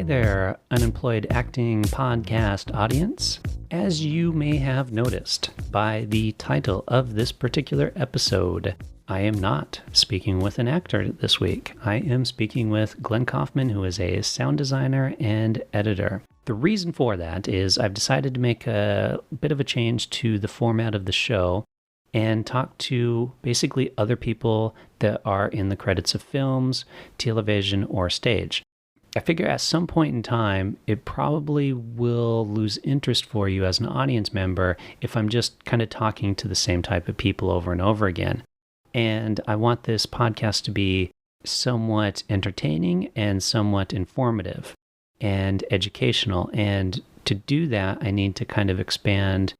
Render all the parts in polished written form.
there, unemployed acting podcast audience. As you may have noticed by the title of this particular episode, I am not speaking with an actor this week. I am speaking with Glenn Kaufman, who is a sound designer and editor. The reason for that is I've decided to make a bit of a change to the format of the show and talk to basically other people that are in the credits of films, television, or stage. I figure at some point in time, it probably will lose interest for you as an audience member if I'm just kind of talking to the same type of people over and over again. And I want this podcast to be somewhat entertaining and somewhat informative and educational. And to do that, I need to kind of expand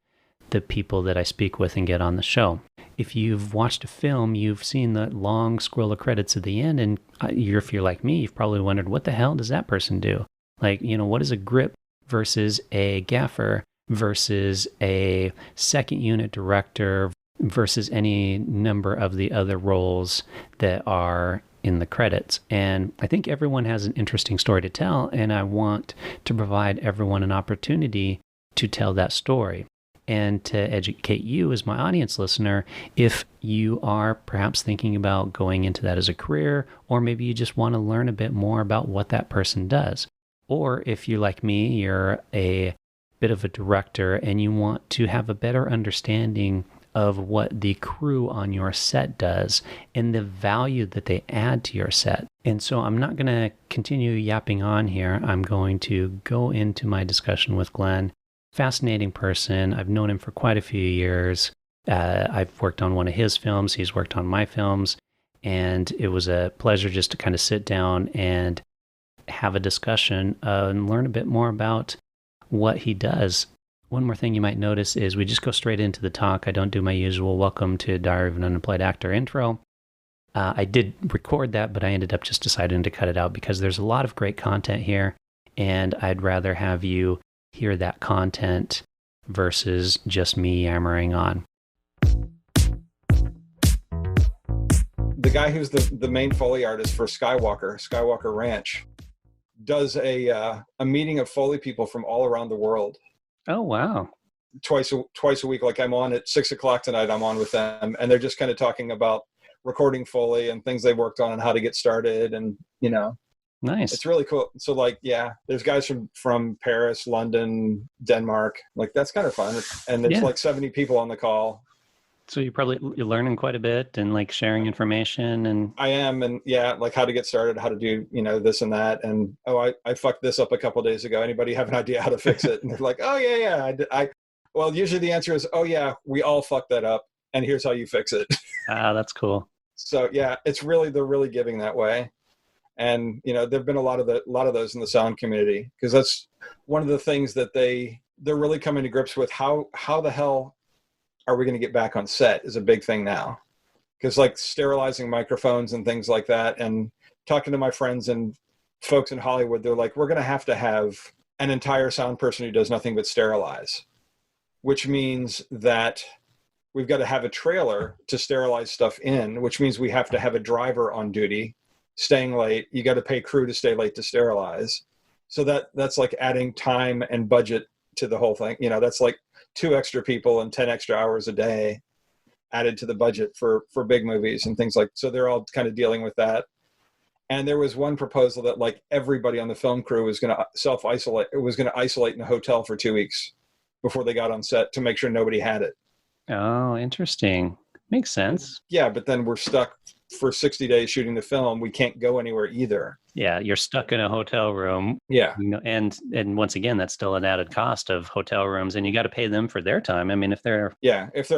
the people that I speak with and get on the show. If you've watched a film, you've seen the long scroll of credits at the end, and if you're like me, you've probably wondered, what the hell does that person do? Like, what is a grip versus a gaffer versus a second unit director versus any number of the other roles that are in the credits? And I think everyone has an interesting story to tell, and I want to provide everyone an opportunity to tell that story and to educate you as my audience listener if you are perhaps thinking about going into that as a career, or maybe you just want to learn a bit more about what that person does. Or if you're like me, you're a bit of a director and you want to have a better understanding of what the crew on your set does and the value that they add to your set. And so I'm not going to continue yapping on here. I'm going to go into my discussion with Glenn. Fascinating person. I've known him for quite a few years. I've worked on one of his films. He's worked on my films. And it was a pleasure just to kind of sit down and have a discussion and learn a bit more about what he does. One more thing you might notice is we just go straight into the talk. I don't do my usual welcome to Diary of an Unemployed Actor intro. I did record that, but I ended up just deciding to cut it out because there's a lot of great content here, and I'd rather have you hear that content versus just me yammering on. The guy who's the main Foley artist for Skywalker Ranch, does a meeting of Foley people from all around the world. Oh, wow. Twice a week. Like I'm on at 6:00 tonight, I'm on with them, and they're just kind of talking about recording Foley and things they worked on and how to get started. And, Nice. It's really cool. So there's guys from Paris, London, Denmark. Like that's kind of fun. And there's like 70 people on the call. So you're learning quite a bit and like sharing information. And I am. And like how to get started, how to do, this and that. And, I fucked this up a couple of days ago. Anybody have an idea how to fix it? And they're like, oh yeah. Well, usually the answer is, oh yeah, we all fucked that up. And here's how you fix it. That's cool. So yeah, they're really giving that way. And, there've been a lot of those in the sound community, because that's one of the things that they're really coming to grips with. How the hell are we going to get back on set is a big thing now, because like sterilizing microphones and things like that, and talking to my friends and folks in Hollywood, they're like, we're going to have an entire sound person who does nothing but sterilize, which means that we've got to have a trailer to sterilize stuff in, which means we have to have a driver on duty staying late. You got to pay crew to stay late to sterilize. So that's like adding time and budget to the whole thing. That's like 2 extra people and 10 extra hours a day added to the budget for big movies and things like, so they're all kind of dealing with that. And there was one proposal that like everybody on the film crew was going to self-isolate. It was going to isolate in a hotel for 2 weeks before they got on set to make sure nobody had it. Oh, interesting. Makes sense. Yeah, but then we're stuck for 60 days shooting the film. We can't go anywhere either. Yeah, you're stuck in a hotel room. Yeah. And once again, that's still an added cost of hotel rooms, and you got to pay them for their time. I mean, if they're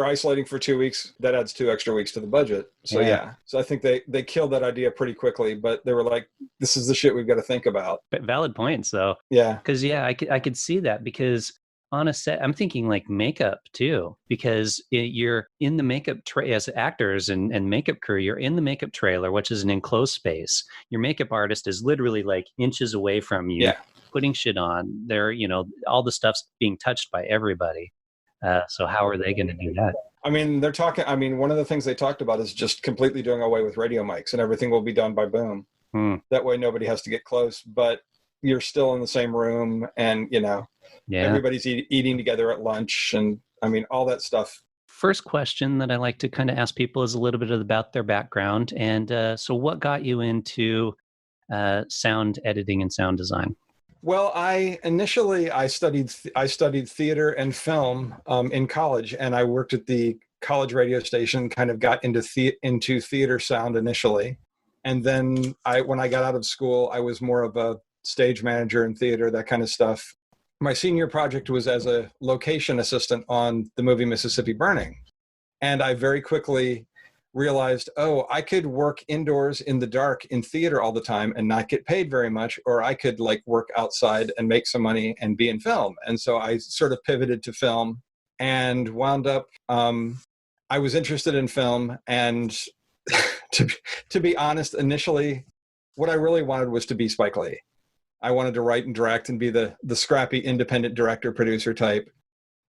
isolating for 2 weeks, that adds 2 extra weeks to the budget. So So I think they killed that idea pretty quickly, but they were like, this is the shit we've got to think about. But valid points, though. Yeah. Because I could see that, because on a set, I'm thinking like makeup too, because you're in the makeup as actors and makeup crew, you're in the makeup trailer, which is an enclosed space. Your makeup artist is literally like inches away from you, putting shit on. They're, all the stuff's being touched by everybody. So how are they going to do that? I mean, one of the things they talked about is just completely doing away with radio mics, and everything will be done by boom. That way nobody has to get close. But, you're still in the same room, and everybody's eating together at lunch, and I mean all that stuff. First question that I like to kind of ask people is a little bit about their background. And so what got you into sound editing and sound design? Well, I studied theater and film in college, and I worked at the college radio station, kind of got into theater sound initially. And then when I got out of school, I was more of a stage manager in theater, that kind of stuff. My senior project was as a location assistant on the movie Mississippi Burning. And I very quickly realized, I could work indoors in the dark in theater all the time and not get paid very much, or I could work outside and make some money and be in film. And so I sort of pivoted to film and wound up, I was interested in film. And to be honest, initially, what I really wanted was to be Spike Lee. I wanted to write and direct and be the scrappy independent director producer type.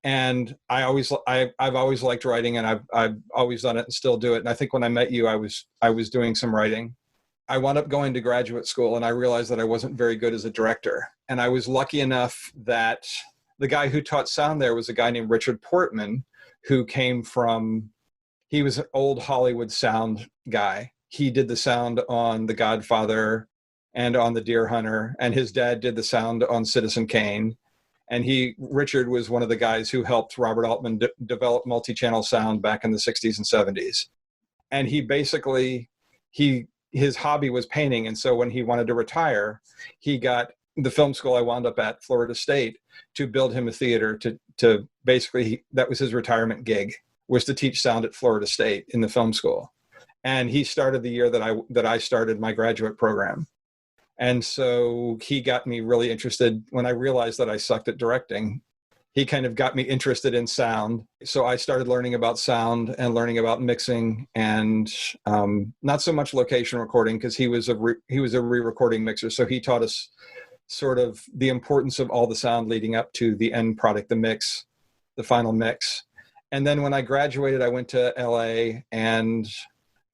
And I've always liked writing, and I've always done it and still do it. And I think when I met you, I was doing some writing. I wound up going to graduate school, and I realized that I wasn't very good as a director. And I was lucky enough that the guy who taught sound there was a guy named Richard Portman, who he was an old Hollywood sound guy. He did the sound on The Godfather and on The Deer Hunter, and his dad did the sound on Citizen Kane. And Richard was one of the guys who helped Robert Altman develop multi-channel sound back in the 60s and 70s. And he basically, his hobby was painting. And so when he wanted to retire, he got the film school I wound up at, Florida State, to build him a theater to basically, that was his retirement gig, was to teach sound at Florida State in the film school. And he started the year that I started my graduate program. And so he got me really interested. When I realized that I sucked at directing, he kind of got me interested in sound. So I started learning about sound and learning about mixing, and not so much location recording, because he was a re-recording mixer. So he taught us sort of the importance of all the sound leading up to the end product, the mix, the final mix. And then when I graduated, I went to LA, and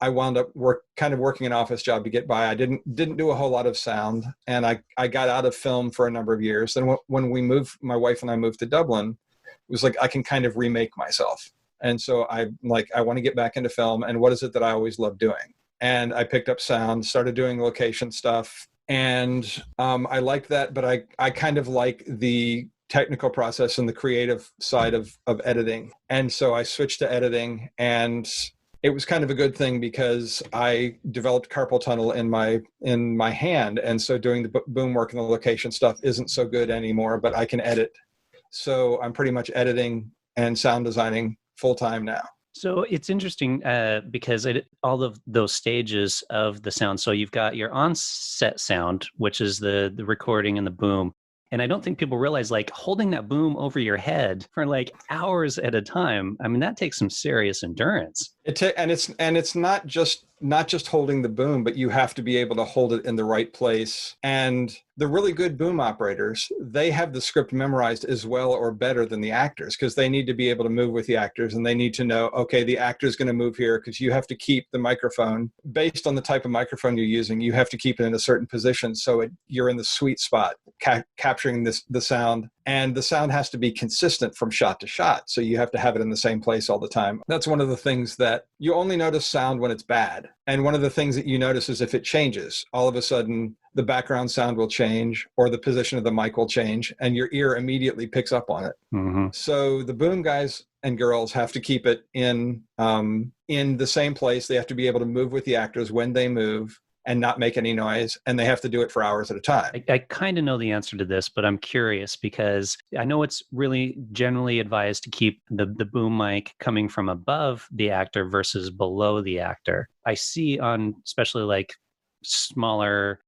I wound up working an office job to get by. I didn't do a whole lot of sound, and I got out of film for a number of years. Then when we moved, my wife and I moved to Dublin, it was like I can kind of remake myself. And so I want to get back into film, and what is it that I always loved doing? And I picked up sound, started doing location stuff, and I liked that, but I kind of like the technical process and the creative side of editing. And so I switched to editing, and it was kind of a good thing because I developed carpal tunnel in my hand. And so doing the boom work and the location stuff isn't so good anymore, but I can edit. So I'm pretty much editing and sound designing full time now. So it's interesting because all of those stages of the sound. So you've got your on-set sound, which is the recording and the boom. And I don't think people realize, holding that boom over your head for hours at a time. I mean, that takes some serious endurance. And it's not just holding the boom, but you have to be able to hold it in the right place. And the really good boom operators, they have the script memorized as well or better than the actors, because they need to be able to move with the actors, and they need to know, okay, the actor's going to move here, because you have to keep the microphone based on the type of microphone you're using. You have to keep it in a certain position so you're in the sweet spot, capturing the sound. And the sound has to be consistent from shot to shot. So you have to have it in the same place all the time. That's one of the things that you only notice sound when it's bad. And one of the things that you notice is if it changes, all of a sudden the background sound will change, or the position of the mic will change, and your ear immediately picks up on it. Mm-hmm. So the boom guys and girls have to keep it in the same place. They have to be able to move with the actors when they move and not make any noise, and they have to do it for hours at a time. I kind of know the answer to this, but I'm curious because I know it's really generally advised to keep the boom mic coming from above the actor versus below the actor. I see on especially smaller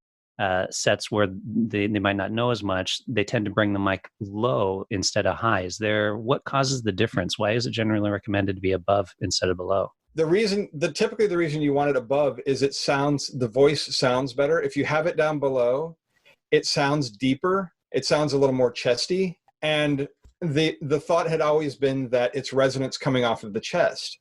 sets where they might not know as much, they tend to bring the mic low instead of high. What causes the difference? Why is it generally recommended to be above instead of below? Typically the reason you want it above is the voice sounds better. If you have it down below, it sounds deeper. It sounds a little more chesty. And the thought had always been that it's resonance coming off of the chest.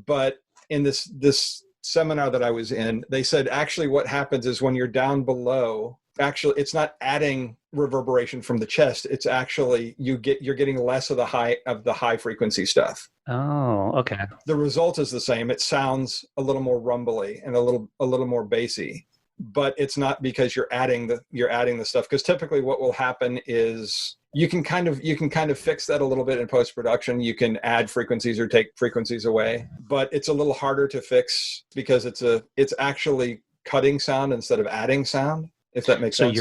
But in this seminar that I was in, they said, actually what happens is when you're down below, it's not adding reverberation from the chest. It's actually you're getting less of the high frequency stuff. Oh, okay. The result is the same. It sounds a little more rumbly and a little more bassy, but it's not because you're adding the stuff. Because typically what will happen is you can kind of fix that a little bit in post-production. You can add frequencies or take frequencies away, but it's a little harder to fix because it's actually cutting sound instead of adding sound, if that makes sense.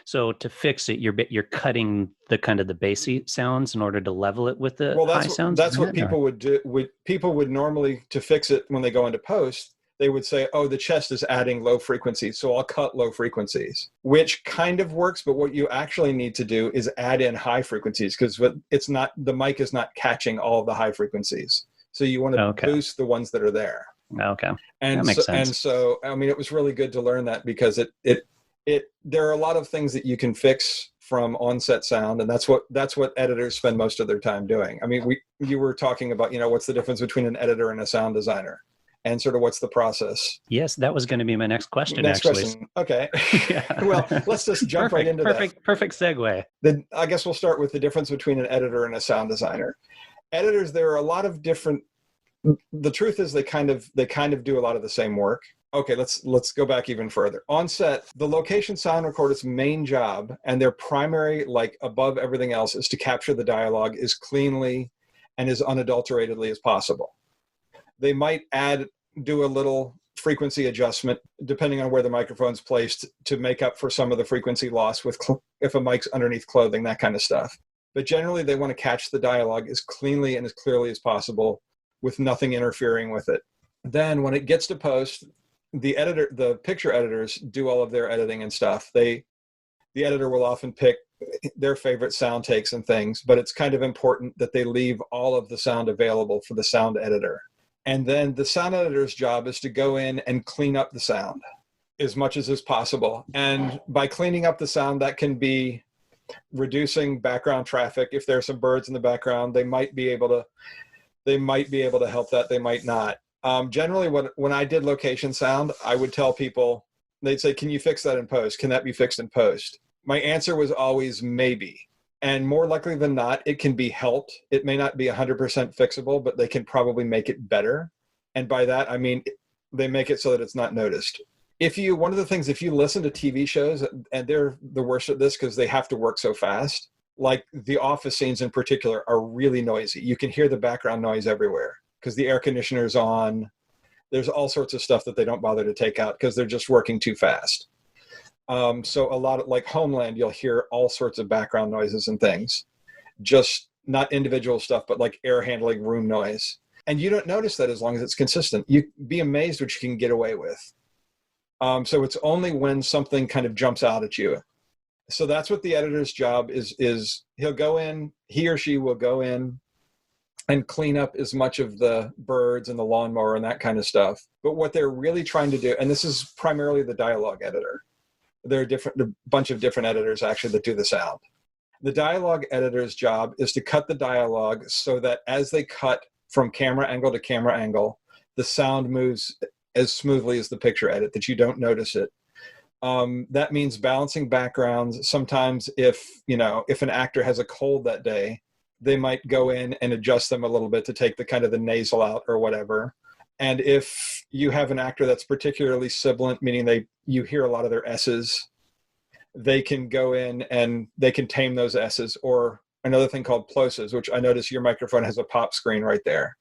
So to fix it, you're cutting the kind of the bassy sounds in order to level it with the high sounds. That's what people would do. People would normally, to fix it when they go into post, they would say, oh, the chest is adding low frequencies, so I'll cut low frequencies, which kind of works. But what you actually need to do is add in high frequencies, because the mic is not catching all of the high frequencies. So you want to boost the ones that are there. Okay. And that makes sense. And so, I mean, it was really good to learn that, because there are a lot of things that you can fix from onset sound, and that's what editors spend most of their time doing. I mean, you were talking about, what's the difference between an editor and a sound designer, and sort of what's the process. Yes, that was going to be my next question. Question. Okay. Well, let's just jump right into that. Perfect segue. Then I guess we'll start with the difference between an editor and a sound designer. Editors, there are a lot of different. The truth is they kind of do a lot of the same work. Okay, let's go back even further. On set, the location sound recorder's main job, and their primary, like above everything else, is to capture the dialogue as cleanly and as unadulteratedly as possible. They might do a little frequency adjustment depending on where the microphone's placed to make up for some of the frequency loss if a mic's underneath clothing, that kind of stuff. But generally, they want to catch the dialogue as cleanly and as clearly as possible, with nothing interfering with it. Then when it gets to post, the picture editors do all of their editing and stuff. The editor will often pick their favorite sound takes and things, but it's kind of important that they leave all of the sound available for the sound editor. And then the sound editor's job is to go in and clean up the sound as much as is possible. And by cleaning up the sound, that can be reducing background traffic. If there's some birds in the background, they might be able to help that. They might not. Generally, when I did location sound, I would tell people, they'd say, can you fix that in post? Can that be fixed in post? My answer was always maybe. And more likely than not, it can be helped. It may not be 100% fixable, but they can probably make it better. And by that, I mean, they make it so that it's not noticed. One of the things, if you listen to TV shows, and they're the worst at this because they have to work so fast, like the office scenes in particular are really noisy. You can hear the background noise everywhere because the air conditioner's on. There's all sorts of stuff that they don't bother to take out because they're just working too fast. So a lot of, like Homeland, you'll hear all sorts of background noises and things, just not individual stuff, but like air handling, room noise. And you don't notice that as long as it's consistent. You'd be amazed what you can get away with. So it's only when something kind of jumps out at you. So that's what the editor's job is he or she will go in and clean up as much of the birds and the lawnmower and that kind of stuff. But what they're really trying to do, and this is primarily the dialogue editor. There are a bunch of different editors actually that do the sound. The dialogue editor's job is to cut the dialogue so that as they cut from camera angle to camera angle, the sound moves as smoothly as the picture edit, that you don't notice it. That means balancing backgrounds. Sometimes if an actor has a cold that day, they might go in and adjust them a little bit to take the kind of the nasal out or whatever. And if you have an actor that's particularly sibilant, meaning you hear a lot of their S's, they can go in and they can tame those S's, or another thing called plosives, which I notice your microphone has a pop screen right there.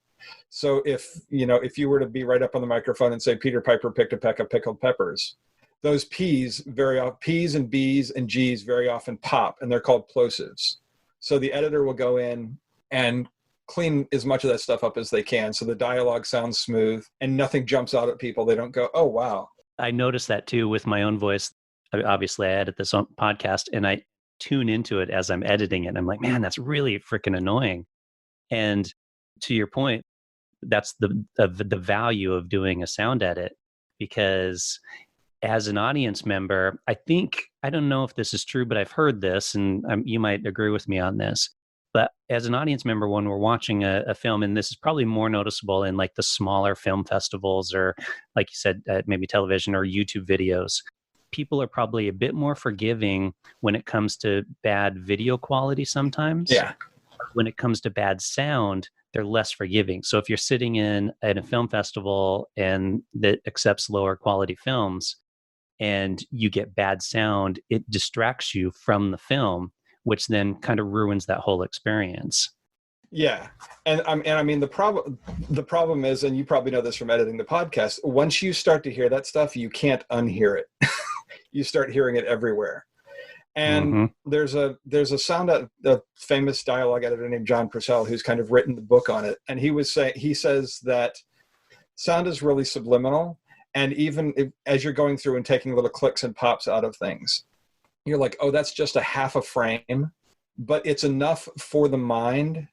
So if you were to be right up on the microphone and say, Peter Piper picked a peck of pickled peppers, those P's and B's and G's very often pop, and they're called plosives. So the editor will go in and clean as much of that stuff up as they can, so the dialogue sounds smooth and nothing jumps out at people. They don't go, oh, wow. I noticed that too with my own voice. Obviously, I edit this on podcast and I tune into it as I'm editing it. And I'm like, man, that's really freaking annoying. And to your point, that's the value of doing a sound edit, because as an audience member, I don't know if this is true, but I've heard this, and you might agree with me on this. But as an audience member, when we're watching a film, and this is probably more noticeable in like the smaller film festivals, or like you said, maybe television or YouTube videos, people are probably a bit more forgiving when it comes to bad video quality sometimes. Yeah. When it comes to bad sound, they're less forgiving. So if you're sitting in at a film festival and that accepts lower quality films and you get bad sound, it distracts you from the film, which then kind of ruins that whole experience. Yeah. And I mean, the problem is, and you probably know this from editing the podcast, once you start to hear that stuff, you can't unhear it. You start hearing it everywhere. And there's a famous dialogue editor named John Purcell who's kind of written the book on it. And he says that sound is really subliminal. And even as you're going through and taking little clicks and pops out of things, you're like, oh, that's just a half a frame, but it's enough for the mind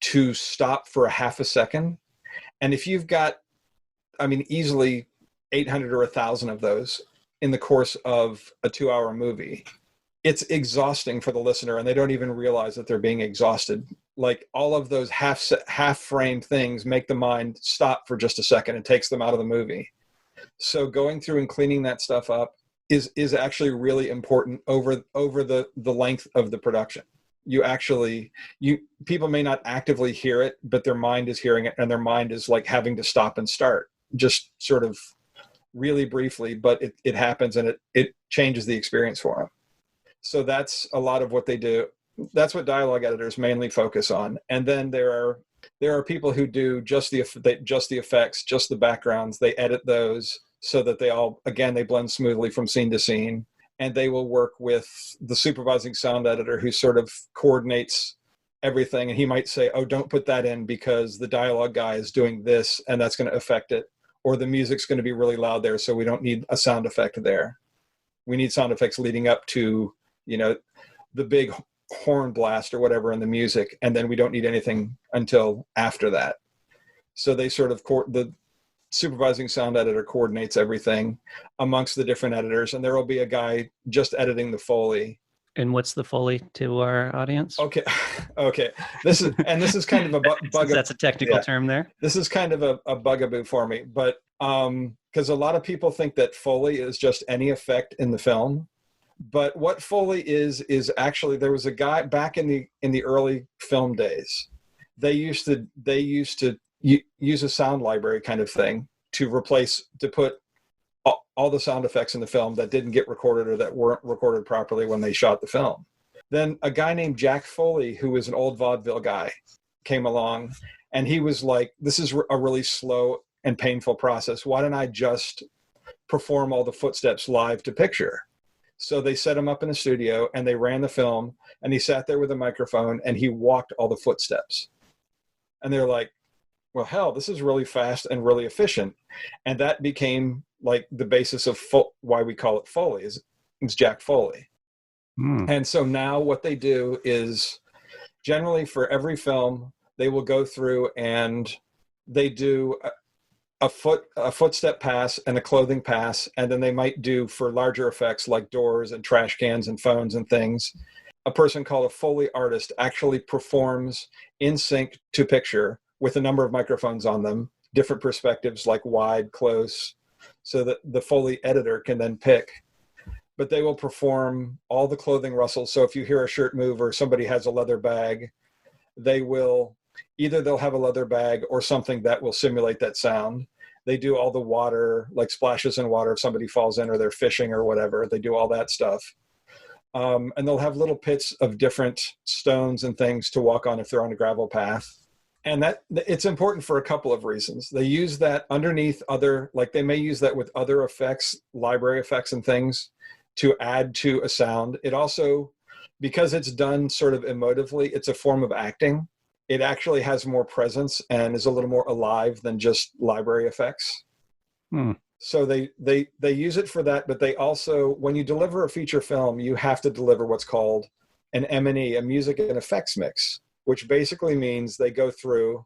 to stop for a half a second. And if you've got, easily 800 or 1,000 of those in the course of a 2-hour movie, it's exhausting for the listener, and they don't even realize that they're being exhausted. Like, all of those half framed things make the mind stop for just a second and takes them out of the movie. So going through and cleaning that stuff up is actually really important over the length of the production. People may not actively hear it, but their mind is hearing it, and their mind is like having to stop and start just sort of really briefly, but it happens, and it changes the experience for them. So that's a lot of what they do. That's what dialogue editors mainly focus on. And then there are people who do just the effects, just the backgrounds. They edit those so that they blend smoothly from scene to scene. And they will work with the supervising sound editor who sort of coordinates everything. And he might say, oh, don't put that in because the dialogue guy is doing this and that's going to affect it. Or the music's going to be really loud there, so we don't need a sound effect there. We need sound effects leading up to, the big horn blast or whatever in the music. And then we don't need anything until after that. So they sort of, the supervising sound editor coordinates everything amongst the different editors. And there will be a guy just editing the Foley. And what's the Foley to our audience? Okay. This is kind of a bug. That's a technical term there. This is kind of a bugaboo for me, but because a lot of people think that Foley is just any effect in the film. But what Foley is actually, there was a guy back in the early film days. They used to use a sound library kind of thing to put all the sound effects in the film that didn't get recorded or that weren't recorded properly when they shot the film. Then a guy named Jack Foley, who was an old vaudeville guy, came along, and he was like, this is a really slow and painful process. Why don't I just perform all the footsteps live to picture? So they set him up in a studio and they ran the film, and he sat there with a microphone and he walked all the footsteps. And they're like, well, hell, this is really fast and really efficient. And that became like the basis of why we call it Foley. It's Jack Foley. And so now what they do is, generally for every film, they will go through and they do a footstep pass and a clothing pass. And then they might do, for larger effects like doors and trash cans and phones and things, a person called a Foley artist actually performs in sync to picture with a number of microphones on them, different perspectives like wide, close, so that the Foley editor can then pick. But they will perform all the clothing rustles. So if you hear a shirt move or somebody has a leather bag, they'll have a leather bag or something that will simulate that sound. They do all the water, like splashes in water if somebody falls in or they're fishing or whatever. They do all that stuff. And they'll have little pits of different stones and things to walk on if they're on a gravel path. And that it's important for a couple of reasons. They use that underneath they may use that with other effects, library effects and things, to add to a sound. It also, because it's done sort of emotively, it's a form of acting. It actually has more presence and is a little more alive than just library effects. So they use it for that, but they also, when you deliver a feature film, you have to deliver what's called an M&E, a music and effects mix, which basically means they go through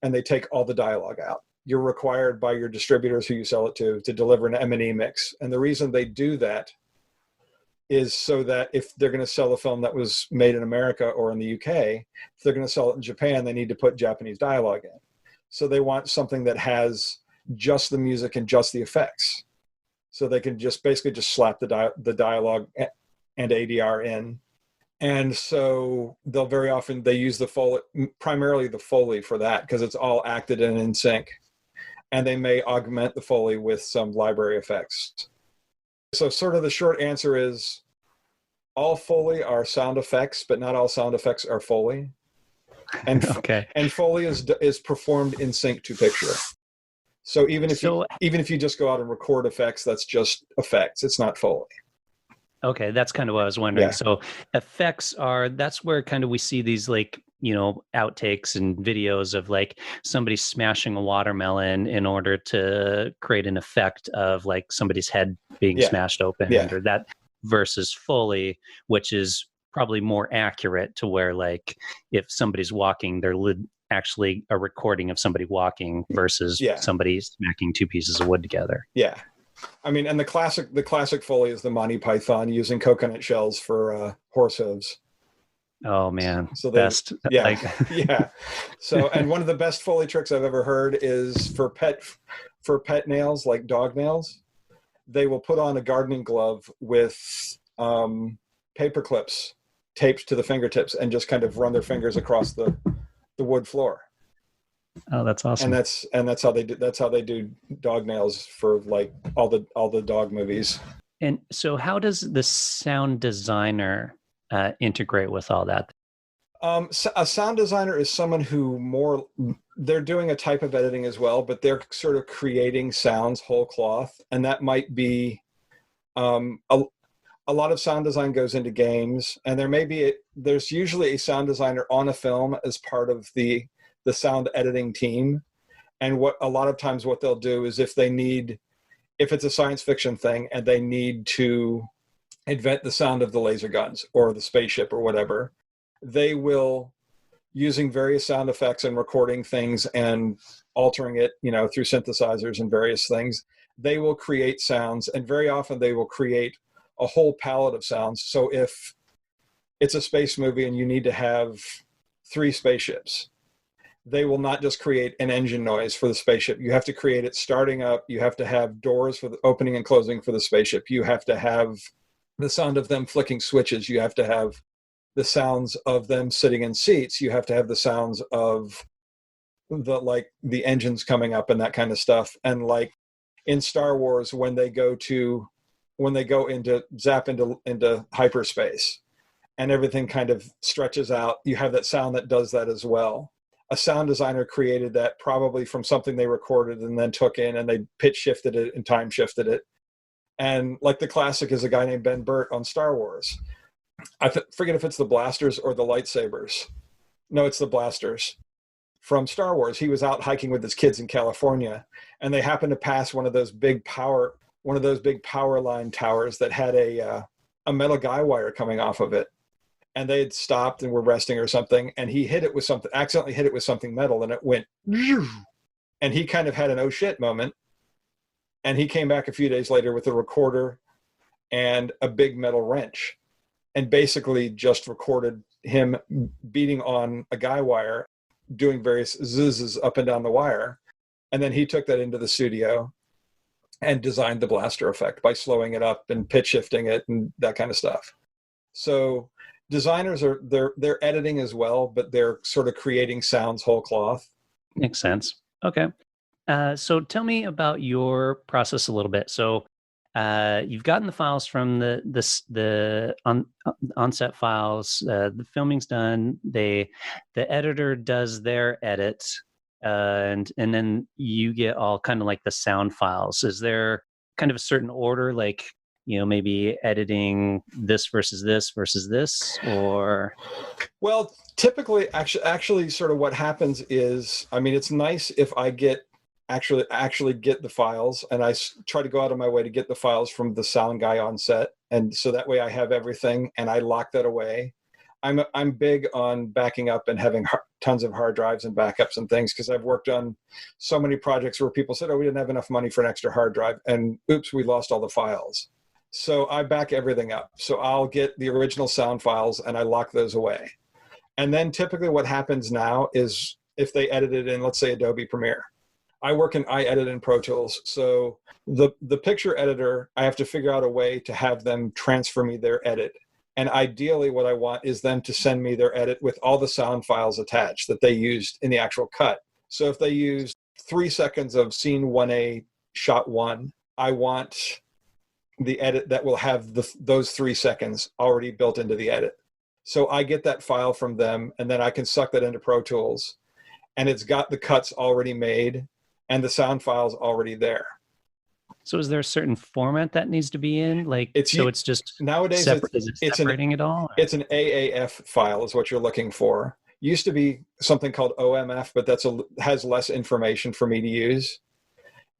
and they take all the dialogue out. You're required by your distributors who you sell it to deliver an M&E mix. And the reason they do that is so that if they're going to sell a film that was made in America or in the UK, if they're going to sell it in Japan, they need to put Japanese dialogue in. So they want something that has just the music and just the effects. So they can just basically just slap the dialogue and ADR in. And so they'll very often, they use the Foley, primarily the Foley for that, because it's all acted in sync. And they may augment the Foley with some library effects. So sort of the short answer is all Foley are sound effects, but not all sound effects are Foley. And okay. And Foley is performed in sync to picture. So even if you just go out and record effects, that's just effects. It's not Foley. Okay, that's kind of what I was wondering. Yeah. So effects that's where kind of we see these like, outtakes and videos of like somebody smashing a watermelon in order to create an effect of like somebody's head being smashed open, or that, versus Foley, which is probably more accurate to where like if somebody's walking, they're actually a recording of somebody walking versus somebody smacking two pieces of wood together. Yeah. I mean, and the classic Foley is the Monty Python using coconut shells for horse hooves. Oh man, so best. Yeah, yeah. So, and one of the best Foley tricks I've ever heard is for pet nails, like dog nails. They will put on a gardening glove with paper clips taped to the fingertips and just kind of run their fingers across the wood floor. Oh, that's awesome. And that's how they do dog nails for like all the dog movies. And so how does the sound designer integrate with all that? So a sound designer is someone who they're doing a type of editing as well, but they're sort of creating sounds whole cloth. And that might be a lot of sound design goes into games, and there's usually a sound designer on a film as part of the sound editing team. And a lot of times what they'll do is if it's a science fiction thing and they need to invent the sound of the laser guns or the spaceship or whatever, they will, using various sound effects and recording things and altering it, through synthesizers and various things, they will create sounds, and very often they will create a whole palette of sounds. So if it's a space movie and you need to have 3 spaceships, they will not just create an engine noise for the spaceship. You have to create it starting up. You have to have doors for the opening and closing for the spaceship. You have to have the sound of them flicking switches. You have to have the sounds of them sitting in seats. You have to have the sounds of the engines coming up and that kind of stuff. And like in Star Wars, when they go into hyperspace and everything kind of stretches out, you have that sound that does that as well. A sound designer created that probably from something they recorded and then took in, and they pitch shifted it and time shifted it. And like the classic is a guy named Ben Burt on Star Wars. I forget if it's the blasters or the lightsabers. No, it's the blasters from Star Wars. He was out hiking with his kids in California, and they happened to pass one of those big power line towers that had a metal guy wire coming off of it. And they had stopped and were resting or something, and he accidentally hit it with something metal, and it went, and he kind of had an oh shit moment. And he came back a few days later with a recorder and a big metal wrench, and basically just recorded him beating on a guy wire, doing various zuzzes up and down the wire. And then he took that into the studio and designed the blaster effect by slowing it up and pitch shifting it and that kind of stuff. So designers they're editing as well, but they're sort of creating sounds whole cloth. Makes sense. Okay. So tell me about your process a little bit. So you've gotten the files from the on-set files. The filming's done. The editor does their edit, and then you get all kind of like the sound files. Is there kind of a certain order, like maybe editing this versus this, or? Well, typically, actually, sort of what happens is, I mean, it's nice if I actually get the files, and I try to go out of my way to get the files from the sound guy on set, and so that way I have everything and I lock that away. I'm big on backing up and having tons of hard drives and backups and things, because I've worked on so many projects where people said, oh, we didn't have enough money for an extra hard drive, and oops, we lost all the files. So I back everything up. So I'll get the original sound files and I lock those away. And then typically what happens now is if they edit it in, let's say, Adobe Premiere, I edit in Pro Tools. So the picture editor, I have to figure out a way to have them transfer me their edit. And ideally what I want is them to send me their edit with all the sound files attached that they used in the actual cut. So if they used 3 seconds of scene 1A, shot 1, I want the edit that will have those 3 seconds already built into the edit. So I get that file from them, and then I can suck that into Pro Tools, and it's got the cuts already made and the sound files already there. So is there a certain format that needs to be in? Like, it's just nowadays is it separating it all? It's an AAF file is what you're looking for. Used to be something called OMF, but has less information for me to use.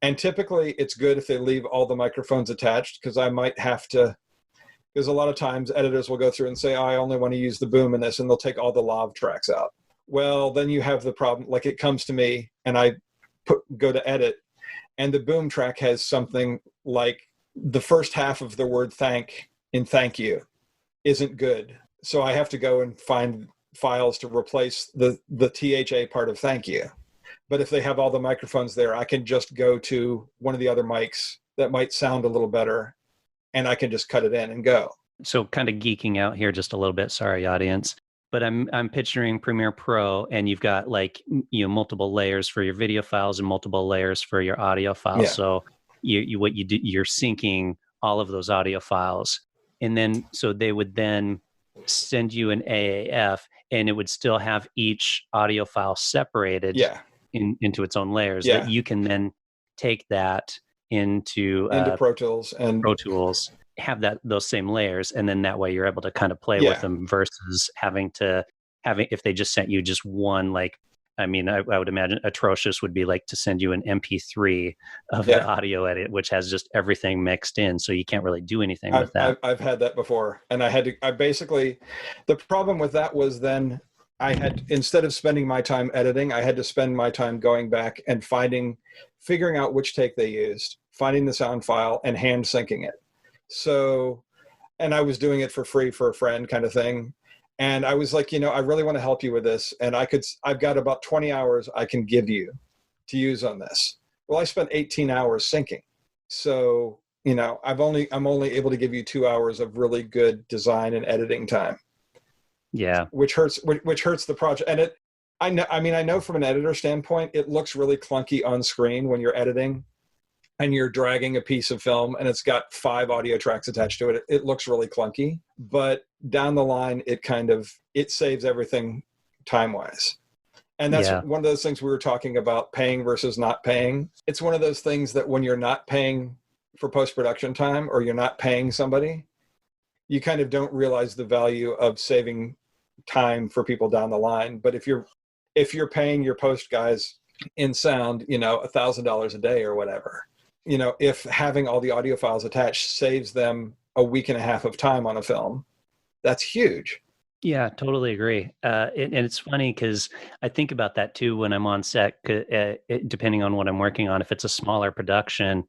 And typically it's good if they leave all the microphones attached, because I might have to, because a lot of times editors will go through and say, oh, I only want to use the boom in this, and they'll take all the lav tracks out. Well, then you have the problem, like it comes to me and I go to edit, and the boom track has something like the first half of the word thank in thank you isn't good. So I have to go and find files to replace the THA part of thank you. But if they have all the microphones there, I can just go to one of the other mics that might sound a little better, and I can just cut it in and go. So kind of geeking out here just a little bit, sorry audience, but I'm picturing Premiere Pro, and you've got like, multiple layers for your video files and multiple layers for your audio files. Yeah. So what you do, you're syncing all of those audio files, and then so they would then send you an AAF, and it would still have each audio file separated. Yeah. Into its own layers, that you can then take that into Pro Tools and have those same layers, and then that way you're able to kind of play with them versus having if they just sent you just one, like, I mean, I would imagine atrocious would be like to send you an MP3 of the audio edit, which has just everything mixed in, so you can't really do anything with that. I've had that before, and the problem with that was then instead of spending my time editing, I had to spend my time going back and figuring out which take they used, finding the sound file, and hand syncing it. So, and I was doing it for free for a friend kind of thing. And I was like, I really want to help you with this. And I've got about 20 hours I can give you to use on this. Well, I spent 18 hours syncing. So, I'm only able to give you 2 hours of really good design and editing time. Yeah, which hurts the project. And I know from an editor standpoint, it looks really clunky on screen when you're editing and you're dragging a piece of film and it's got 5 audio tracks attached to it. It looks really clunky, but down the line, it saves everything time-wise. And that's one of those things we were talking about, paying versus not paying. It's one of those things that when you're not paying for post-production time, or you're not paying somebody, you kind of don't realize the value of saving time for people down the line. But if you're paying your post guys in sound, $1,000 a day or whatever, if having all the audio files attached saves them a week and a half of time on a film, that's huge. Yeah, totally agree. And it's funny because I think about that too when I'm on set, depending on what I'm working on. If it's a smaller production,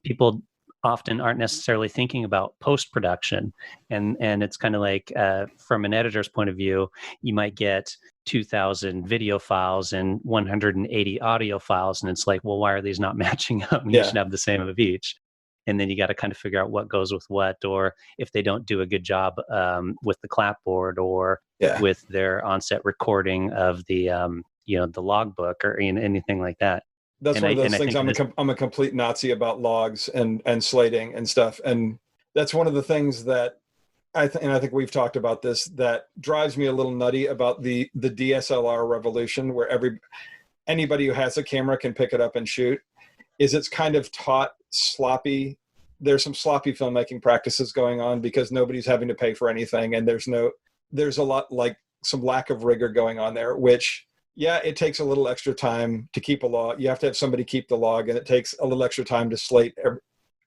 people often aren't necessarily thinking about post-production. And it's kind of like, from an editor's point of view, you might get 2,000 video files and 180 audio files. And it's like, well, why are these not matching up? You should have the same of each. And then you got to kind of figure out what goes with what, or if they don't do a good job with the clapboard or with their on-set recording of the, the logbook or anything like that. That's one of those things. I'm a complete Nazi about logs and slating and stuff. And that's one of the things that I think we've talked about this, that drives me a little nutty about the DSLR revolution, where anybody who has a camera can pick it up and shoot, is it's kind of taught sloppy. There's some sloppy filmmaking practices going on because nobody's having to pay for anything. And there's a lot, like some lack of rigor going on there, which, it takes a little extra time to keep a log. You have to have somebody keep the log, and it takes a little extra time to slate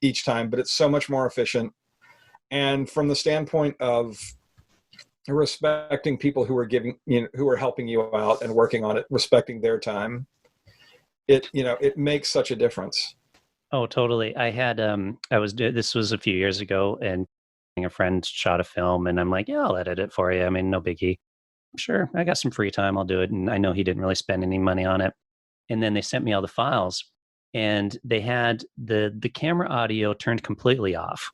each time, but it's so much more efficient. And from the standpoint of respecting people who are who are helping you out and working on it, respecting their time, it makes such a difference. Oh, totally. I had, this was a few years ago, and a friend shot a film, and I'm like, yeah, I'll edit it for you. I mean, no biggie. Sure, I got some free time, I'll do it. And I know he didn't really spend any money on it. and then they sent me all the files, and they had the camera audio turned completely off.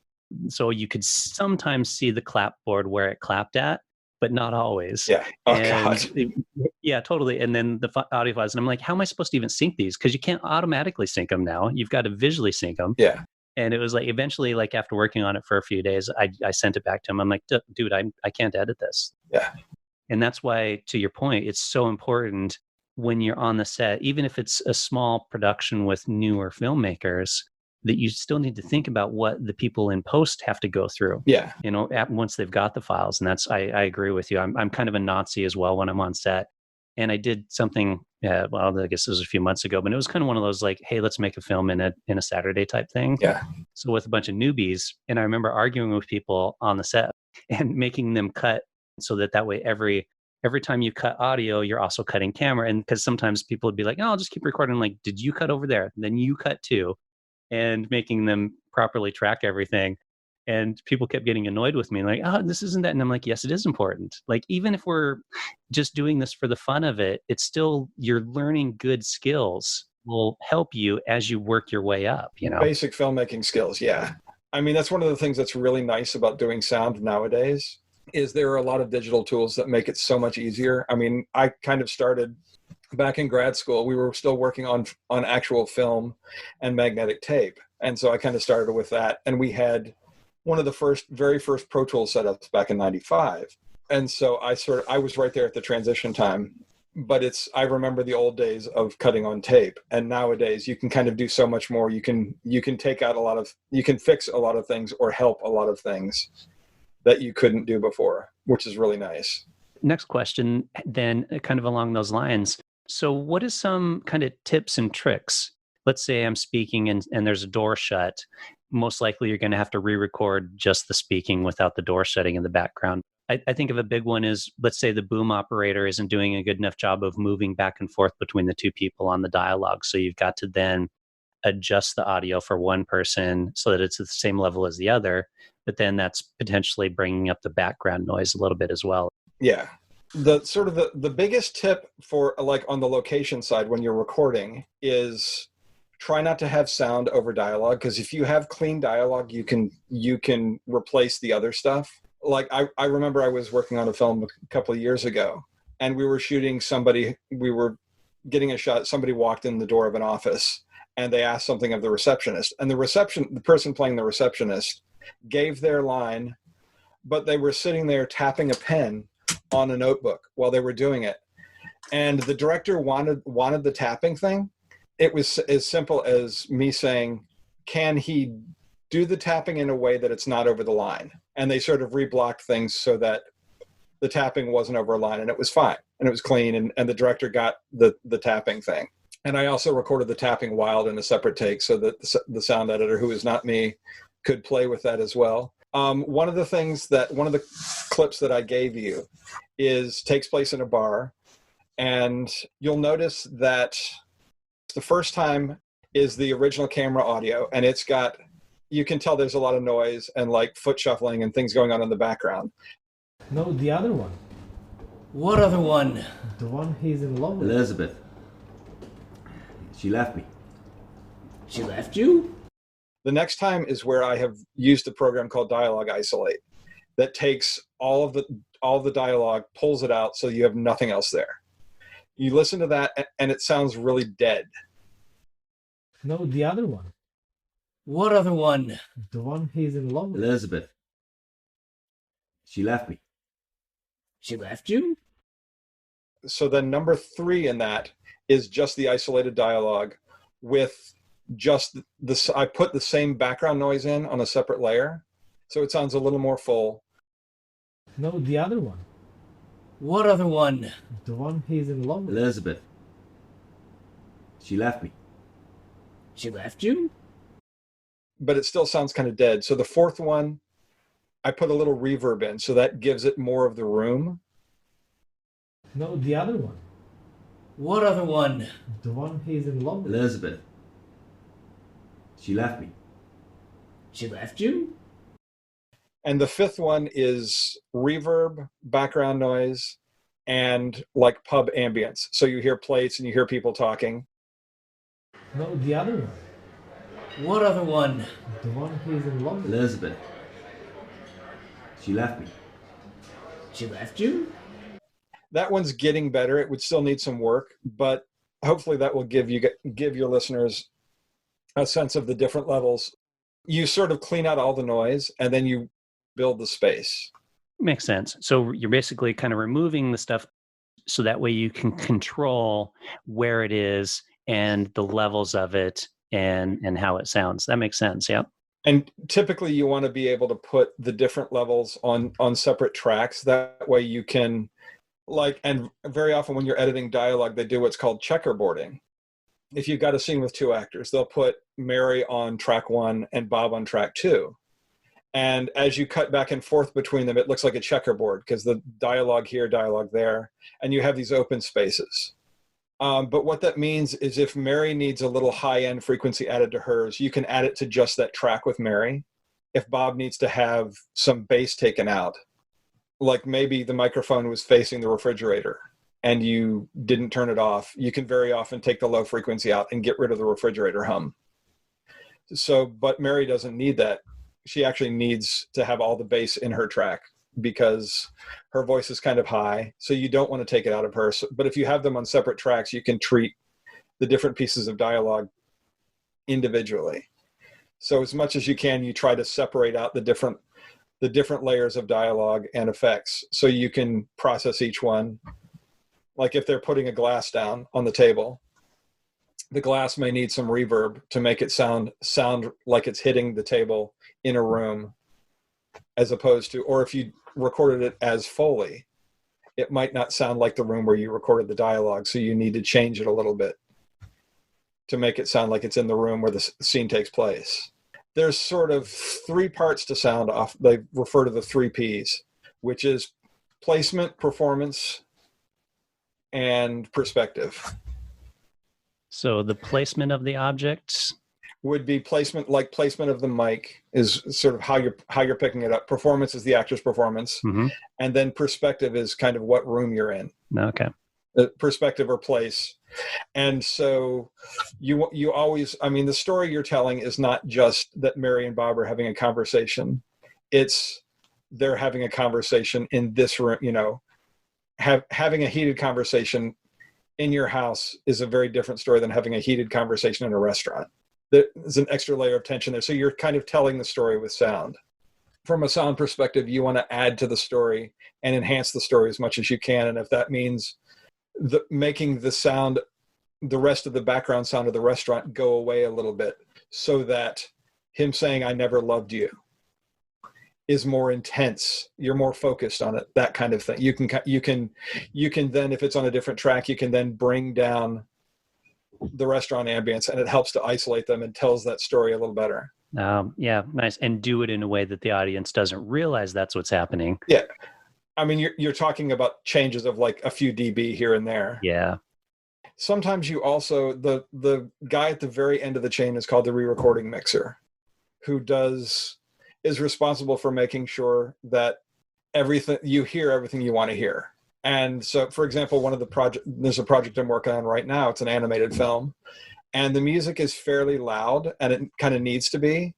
So you could sometimes see the clapboard where it clapped at, but not always. Yeah. Oh, And God. yeah, totally. And then the audio files, and I'm like, how am I supposed to even sync these? Because you can't automatically sync them now. You've got to visually sync them. Yeah. And it was like, eventually, like after working on it for a few days, I sent it back to him. I'm like, dude, I can't edit this. Yeah. And that's why, to your point, it's so important when you're on the set, even if it's a small production with newer filmmakers, that you still need to think about what the people in post have to go through. Yeah. Once they've got the files. And that's, I agree with you. I'm kind of a Nazi as well when I'm on set. And I did something, well, I guess it was a few months ago, but it was kind of one of those like, hey, let's make a film in a Saturday type thing. Yeah. So with a bunch of newbies, and I remember arguing with people on the set and making them cut so that way every time you cut audio, you're also cutting camera. And because sometimes people would be like, oh, I'll just keep recording. I'm like, did you cut over there? And then you cut too, and making them properly track everything. And people kept getting annoyed with me, like, oh, this isn't that. And I'm like, yes, it is important. Like, even if we're just doing this for the fun of it, it's still, you're learning good skills will help you as you work your way up, Basic filmmaking skills. Yeah. I mean, that's one of the things that's really nice about doing sound nowadays is there are a lot of digital tools that make it so much easier. I mean, I kind of started back in grad school. We were still working on actual film and magnetic tape. And so I kind of started with that. And we had one of the very first Pro Tools setups back in 95. And so I was right there at the transition time, but I remember the old days of cutting on tape. And nowadays you can kind of do so much more. You can take out you can fix a lot of things or help a lot of things that you couldn't do before, which is really nice. Next question, then, kind of along those lines. So what is some kind of tips and tricks? Let's say I'm speaking and there's a door shut. Most likely you're going to have to re-record just the speaking without the door shutting in the background. I think of a big one is, let's say the boom operator isn't doing a good enough job of moving back and forth between the two people on the dialogue. So you've got to then adjust the audio for one person so that it's at the same level as the other. But then that's potentially bringing up the background noise a little bit as well. Yeah. The biggest tip for like on the location side when you're recording is try not to have sound over dialogue, because if you have clean dialogue, you can replace the other stuff. Like I remember I was working on a film a couple of years ago, and we were shooting we were getting a shot. Somebody walked in the door of an office and they asked something of the receptionist, and the person playing the receptionist gave their line, but they were sitting there tapping a pen on a notebook while they were doing it. And the director wanted the tapping thing. It was as simple as me saying, can he do the tapping in a way that it's not over the line? And they sort of reblocked things so that the tapping wasn't over a line, and it was fine and it was clean. And the director got the tapping thing. And I also recorded the tapping wild in a separate take so that the sound editor, who is not me, could play with that as well. One of the clips that I gave you takes place in a bar, and you'll notice that the first time is the original camera audio, and you can tell there's a lot of noise and like foot shuffling and things going on in the background. No, the other one. What other one? The one he's in love with. Elizabeth. She left me. She left you? The next time is where I have used a program called Dialogue Isolate that takes all of the dialogue, pulls it out so you have nothing else there. You listen to that and it sounds really dead. No, the other one. What other one? The one he's in love with. Elizabeth. She left me. She left you? So then number 3 in that is just the isolated dialogue with just this. I put the same background noise in on a separate layer, so it sounds a little more full. No, the other one. What other one? The one he's in love with. Elizabeth. She left me. She left you? But it still sounds kind of dead. So the 4th one, I put a little reverb in, so that gives it more of the room. No, the other one. What other one? The one he's in love with. Elizabeth. She left me. She left you? And the 5th one is reverb, background noise, and like pub ambience. So you hear plates and you hear people talking. No, the other one. What other one? The one he's in love with. Elizabeth. She left me. She left you? That one's getting better. It would still need some work, but hopefully that will give your listeners a sense of the different levels. You sort of clean out all the noise and then you build the space. Makes sense. So you're basically kind of removing the stuff so that way you can control where it is and the levels of it and how it sounds. That makes sense. Yeah. And typically you want to be able to put the different levels on separate tracks. That way you can and very often when you're editing dialogue, they do what's called checkerboarding. If you've got a scene with two actors, they'll put Mary on track 1 and Bob on track 2. And as you cut back and forth between them, it looks like a checkerboard because the dialogue here, dialogue there, and you have these open spaces. But what that means is if Mary needs a little high-end frequency added to hers, you can add it to just that track with Mary. If Bob needs to have some bass taken out, like maybe the microphone was facing the refrigerator and you didn't turn it off, you can very often take the low frequency out and get rid of the refrigerator hum. So, but Mary doesn't need that. She actually needs to have all the bass in her track because her voice is kind of high. So you don't want to take it out of her. So, but if you have them on separate tracks, you can treat the different pieces of dialogue individually. So as much as you can, you try to separate out the different layers of dialogue and effects so you can process each one. Like if they're putting a glass down on the table, the glass may need some reverb to make it sound like it's hitting the table in a room, as opposed to, or if you recorded it as foley, it might not sound like the room where you recorded the dialogue. So you need to change it a little bit to make it sound like it's in the room where the scene takes place. There's sort of 3 parts to sound off. They refer to the 3 Ps, which is placement, performance, and perspective. So the placement of the objects would be placement, like placement of the mic is sort of how you're picking it up. Performance is the actor's performance. Mm-hmm. And then perspective is kind of what room you're in. Okay. Perspective or place. And so you always, I mean, the story you're telling is not just that Mary and Bob are having a conversation. It's they're having a conversation in this room, having a heated conversation in your house is a very different story than having a heated conversation in a restaurant. There's an extra layer of tension there. So you're kind of telling the story with sound. From a sound perspective, you want to add to the story and enhance the story as much as you can. And if that means making the sound, the rest of the background sound of the restaurant go away a little bit so that him saying, "I never loved you," is more intense. You're more focused on it, that kind of thing. You can then, if it's on a different track, you can then bring down the restaurant ambience and it helps to isolate them and tells that story a little better. Yeah, nice. And do it in a way that the audience doesn't realize that's what's happening. Yeah. I mean, you're talking about changes of like a few dB here and there. Yeah. Sometimes you also, the guy at the very end of the chain is called the re-recording mixer, who is responsible for making sure that you hear everything you want to hear. And so, for example, there's a project I'm working on right now. It's an animated film, and the music is fairly loud, and it kind of needs to be,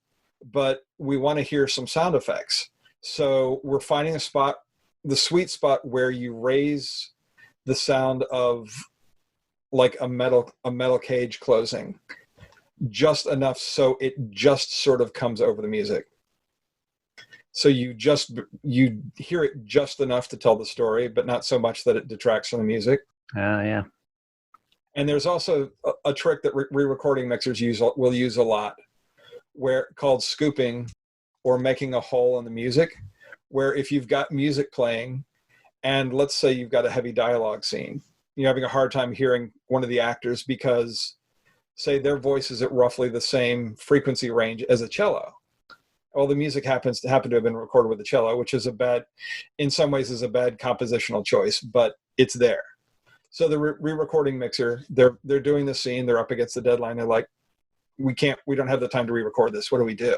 but we want to hear some sound effects. So we're finding the sweet spot where you raise the sound of like a metal cage closing just enough so it just sort of comes over the music. So you hear it just enough to tell the story, but not so much that it detracts from the music. Yeah. And there's also a trick that re-recording mixers will use a lot, called scooping, or making a hole in the music, where if you've got music playing, and let's say you've got a heavy dialogue scene, you're having a hard time hearing one of the actors because, say, their voice is at roughly the same frequency range as a cello. Well, the music happens to have been recorded with a cello, which is in some ways is a bad compositional choice, but it's there. So the re-recording mixer, they're doing the scene, they're up against the deadline. They're like, we don't have the time to re-record this. What do we do?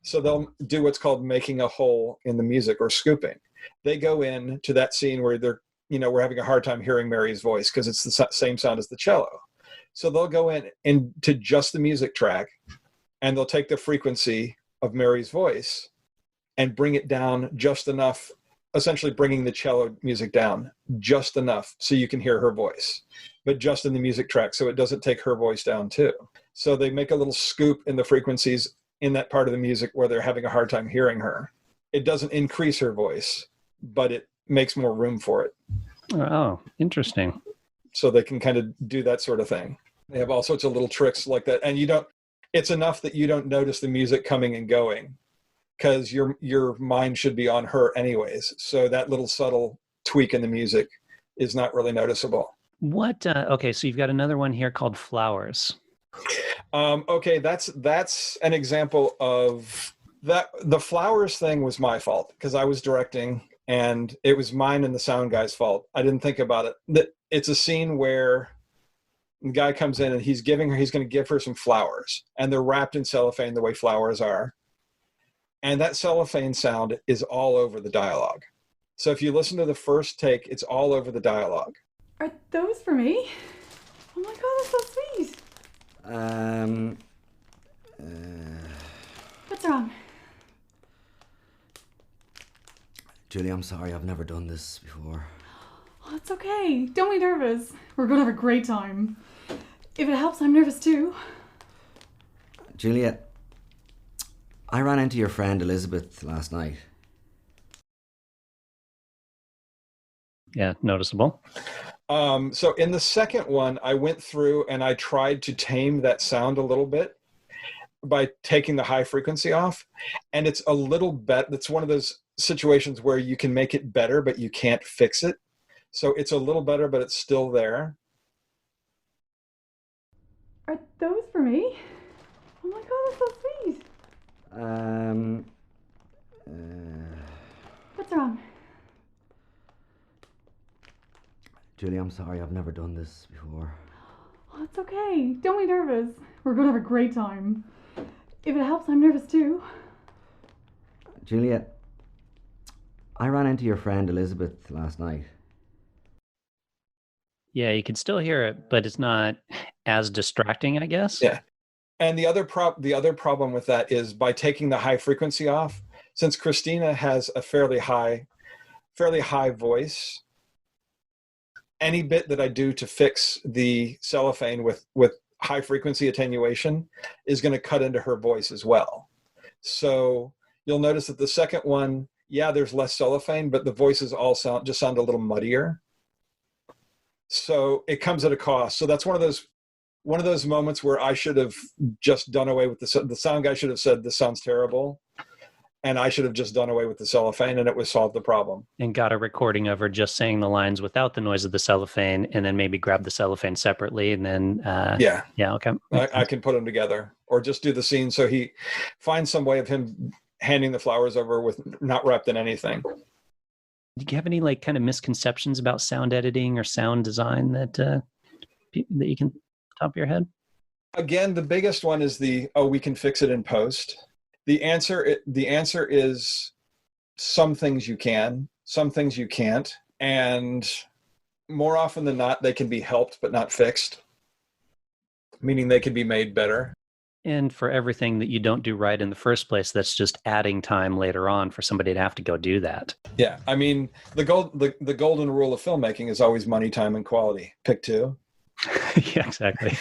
So they'll do what's called making a hole in the music, or scooping. They go in to that scene where we're having a hard time hearing Mary's voice because it's the same sound as the cello. So they'll go in into just the music track, and they'll take the frequency of Mary's voice and bring it down just enough, essentially bringing the cello music down just enough so you can hear her voice, but just in the music track, so it doesn't take her voice down too. So they make a little scoop in the frequencies in that part of the music where they're having a hard time hearing her. It doesn't increase her voice, but it makes more room for it. Oh, interesting. So they can kind of do that sort of thing. They have all sorts of little tricks like that. And it's enough that you don't notice the music coming and going, because your mind should be on her anyways. So that little subtle tweak in the music is not really noticeable. Okay, so you've got another one here called Flowers. Okay, that's an example of that. The Flowers thing was my fault because I was directing, and it was mine and the sound guy's fault. I didn't think about it. It's a scene where the guy comes in and he's going to give her some flowers, and they're wrapped in cellophane the way flowers are. And that cellophane sound is all over the dialogue. So if you listen to the first take, it's all over the dialogue. Are those for me? Oh my God, that's so sweet. What's wrong? Julie, I'm sorry, I've never done this before. Oh, it's okay. Don't be nervous. We're going to have a great time. If it helps, I'm nervous too. Juliet, I ran into your friend Elizabeth last night. Yeah, noticeable. So in the second one, I went through and I tried to tame that sound a little bit by taking the high frequency off. And it's a little bit, that's one of those situations where you can make it better, but you can't fix it. So it's a little better, but it's still there. Are those for me? Oh my God, that's so sweet. What's wrong? Julie, I'm sorry, I've never done this before. Oh, it's okay. Don't be nervous. We're going to have a great time. If it helps, I'm nervous too. Juliet, I ran into your friend Elizabeth last night. Yeah, you can still hear it, but it's not as distracting, I guess. Yeah. And the other problem with that is by taking the high frequency off, since Christina has a fairly high voice, any bit that I do to fix the cellophane with high frequency attenuation is going to cut into her voice as well. So you'll notice that the second one, yeah, there's less cellophane, but the voices all sound a little muddier. So it comes at a cost. So that's one of those moments where I should have just done away with the sound guy should have said, this sounds terrible. And I should have just done away with the cellophane, and it would solve the problem. And got a recording of her just saying the lines without the noise of the cellophane, and then maybe grab the cellophane separately, and then yeah, okay. I can put them together, or just do the scene so he finds some way of him handing the flowers over with not wrapped in anything. Do you have any like kind of misconceptions about sound editing or sound design that you can top of your head? Again, the biggest one is we can fix it in post. The answer is some things you can, some things you can't. And more often than not, they can be helped, but not fixed, meaning they can be made better. And for everything that you don't do right in the first place, that's just adding time later on for somebody to have to go do that. Yeah. I mean, the golden rule of filmmaking is always money, time, and quality. Pick two. Yeah, exactly.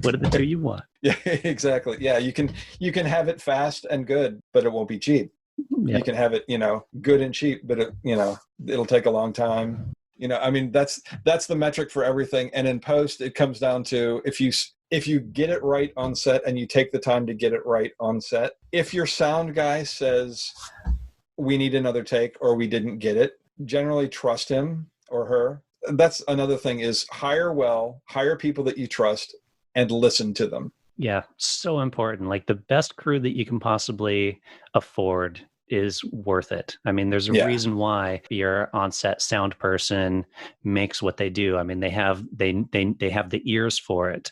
What are the two you want? Yeah, exactly. Yeah, you can have it fast and good, but it won't be cheap. Yep. You can have it, good and cheap, but it'll take a long time. I mean, that's the metric for everything. And in post, it comes down to if you get it right on set and you take the time to get it right on set. If your sound guy says we need another take or we didn't get it, generally trust him or her. That's another thing is hire people that you trust and listen to them. Yeah, so important. Like the best crew that you can possibly afford is worth it. I mean, there's a reason why your on-set sound person makes what they do. I mean, they have the ears for it,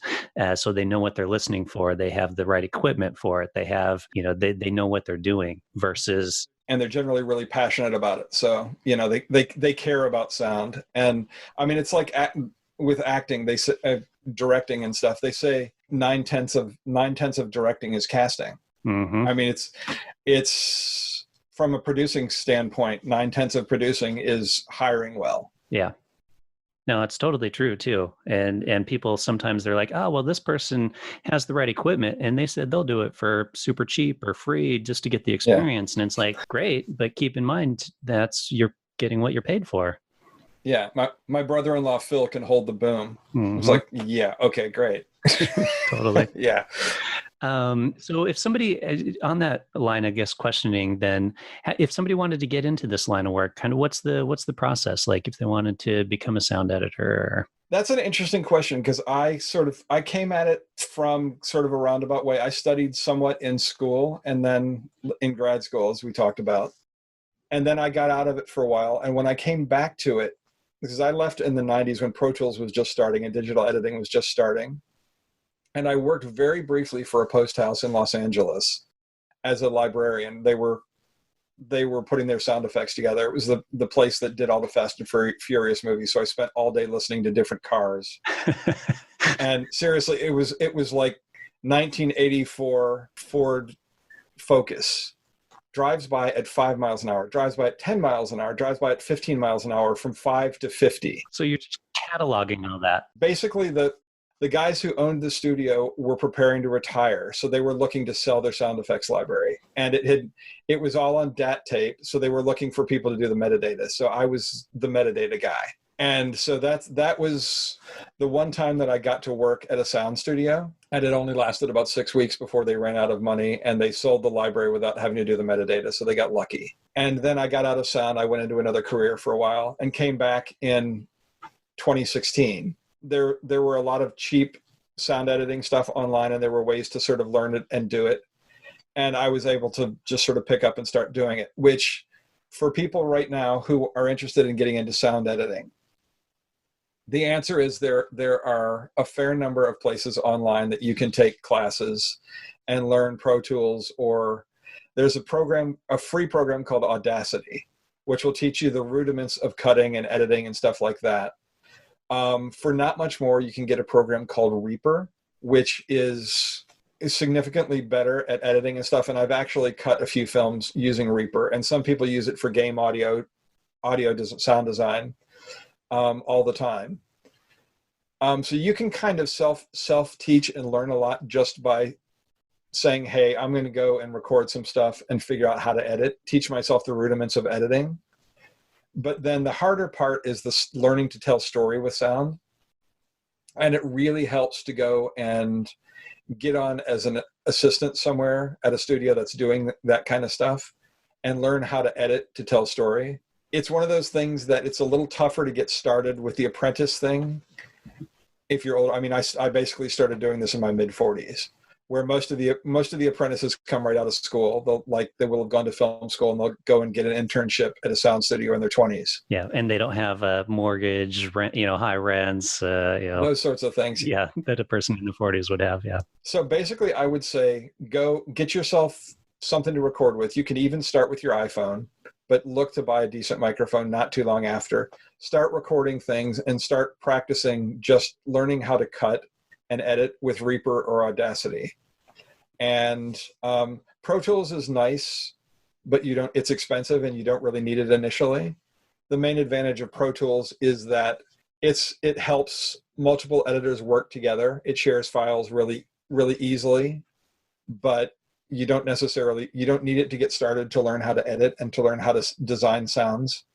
so they know what they're listening for. They have the right equipment for it. They have, they know what they're doing versus. And they're generally really passionate about it. So, they care about sound. And I mean, it's like with acting, they say, directing and stuff, they say nine tenths of directing is casting. Mm-hmm. I mean, it's from a producing standpoint, 9/10 of producing is hiring well. Yeah. No, it's totally true too. And people sometimes they're like, oh, well, this person has the right equipment and they said they'll do it for super cheap or free just to get the experience. And it's like, great, but keep in mind you're getting what you're paid for. Yeah. My brother-in-law, Phil, can hold the boom. Mm-hmm. It's like, yeah, okay, great. Totally. Yeah. So if somebody on that line, I guess, questioning, then if somebody wanted to get into this line of work, kind of what's the process like if they wanted to become a sound editor? That's an interesting question because I came at it from sort of a roundabout way. I studied somewhat in school and then in grad school, as we talked about. And then I got out of it for a while. And when I came back to it, because I left in the 90s when Pro Tools was just starting and digital editing was just starting. And I worked very briefly for a post house in Los Angeles as a librarian. They were putting their sound effects together. It was the place that did all the Fast and Furious movies. So I spent all day listening to different cars. And seriously, it was like 1984 Ford Focus. Drives by at 5 miles an hour, drives by at 10 miles an hour, drives by at 15 miles an hour from 5 to 50. So you're just cataloging all that. Basically, the guys who owned the studio were preparing to retire, so they were looking to sell their sound effects library, and it was all on DAT tape, so they were looking for people to do the metadata. So I was the metadata guy, and so that was the one time that I got to work at a sound studio, and it only lasted about 6 weeks before they ran out of money, and they sold the library without having to do the metadata, so they got lucky. And then I got out of sound. I went into another career for a while, and came back in 2016. There were a lot of cheap sound editing stuff online, and there were ways to sort of learn it and do it. And I was able to just sort of pick up and start doing it, which for people right now who are interested in getting into sound editing, the answer is there are a fair number of places online that you can take classes and learn Pro Tools, or there's a free program called Audacity, which will teach you the rudiments of cutting and editing and stuff like that. For not much more, you can get a program called Reaper, which is significantly better at editing and stuff. And I've actually cut a few films using Reaper, and some people use it for game audio sound design all the time. So you can kind of self-teach and learn a lot just by saying, hey, I'm going to go and record some stuff and figure out how to edit, teach myself the rudiments of editing. But then the harder part is the learning to tell story with sound. And it really helps to go and get on as an assistant somewhere at a studio that's doing that kind of stuff and learn how to edit to tell story. It's one of those things that it's a little tougher to get started with the apprentice thing if you're old. I mean, I basically started doing this in my mid-40s. Where most of the apprentices come right out of school. They will have gone to film school and they'll go and get an internship at a sound studio in their 20s. Yeah, and they don't have a mortgage, rent, high rents, those sorts of things. Yeah, that a person in the 40s would have. Yeah. So basically, I would say go get yourself something to record with. You can even start with your iPhone, but look to buy a decent microphone not too long after. Start recording things and start practicing just learning how to cut and edit with Reaper or Audacity. And Pro Tools is nice, but it's expensive and you don't really need it initially. The main advantage of Pro Tools is that it helps multiple editors work together. It shares files really, really easily, but you don't need it to get started to learn how to edit and to learn how to design sounds.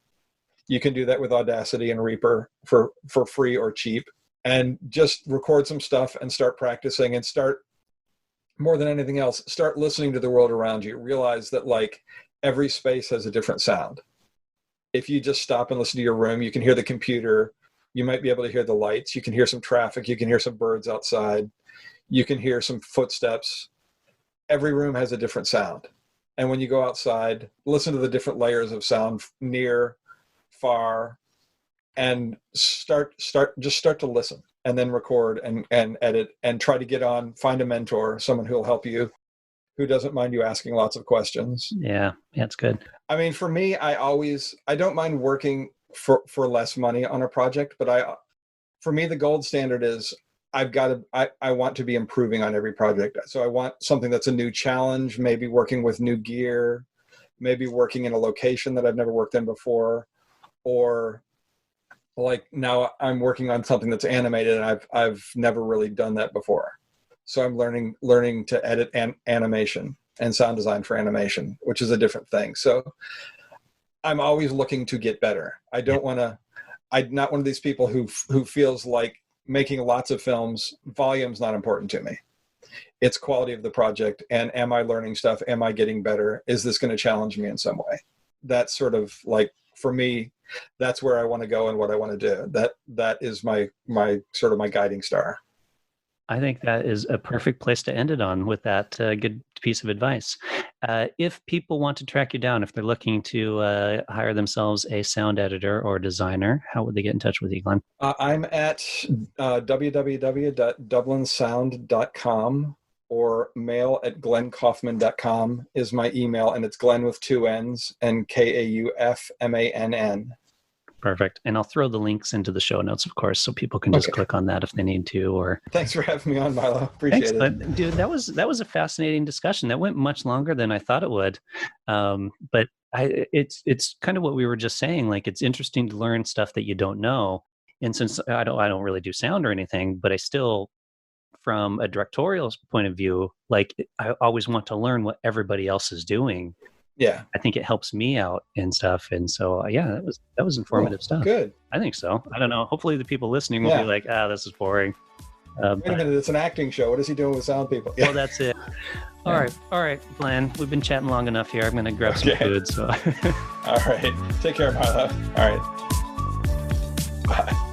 You can do that with Audacity and Reaper for free or cheap. And just record some stuff and start practicing, and start, more than anything else, start listening to the world around you. Realize that every space has a different sound. If you just stop and listen to your room, you can hear the computer. You might be able to hear the lights. You can hear some traffic. You can hear some birds outside. You can hear some footsteps. Every room has a different sound. And when you go outside, listen to the different layers of sound, near, far, and start to listen, and then record and edit, and try to get on, find a mentor, someone who will help you, who doesn't mind you asking lots of questions. Yeah, that's good. I mean, for me, I don't mind working for less money on a project, but for me, the gold standard is I want to be improving on every project. So I want something that's a new challenge, maybe working with new gear, maybe working in a location that I've never worked in before, or like now I'm working on something that's animated and I've never really done that before. So I'm learning to edit animation and sound design for animation, which is a different thing. So I'm always looking to get better. I'm not one of these people who feels like making lots of films, volume's not important to me. It's quality of the project, and am I learning stuff? Am I getting better? Is this going to challenge me in some way? That's sort of like, for me, that's where I want to go and what I want to do. That is my sort of my guiding star. I think that is a perfect place to end it on with that good piece of advice. If people want to track you down, if they're looking to hire themselves a sound editor or designer, how would they get in touch with you, Glenn? I'm at www.dublinsound.com, or mail@glennkaufman.com is my email, and it's Glenn with 2 N's and Kaufmann. Perfect. And I'll throw the links into the show notes, of course, so people can just click on that if they need to. Or thanks for having me on, Milo. Appreciate it. Dude, that was a fascinating discussion. That went much longer than I thought it would. But it's kind of what we were just saying. Like, it's interesting to learn stuff that you don't know. And since I don't really do sound or anything, but I still, from a directorial point of view, like, I always want to learn what everybody else is doing. Yeah, I think it helps me out and stuff. And so, yeah, that was informative stuff. Good. I think so. I don't know. Hopefully the people listening will be like, this is boring. Wait a minute, it's an acting show. What is he doing with sound people? Well, that's it. All right, Glenn, we've been chatting long enough here. I'm going to grab some food. So. All right. Take care, Milo. All right. Bye.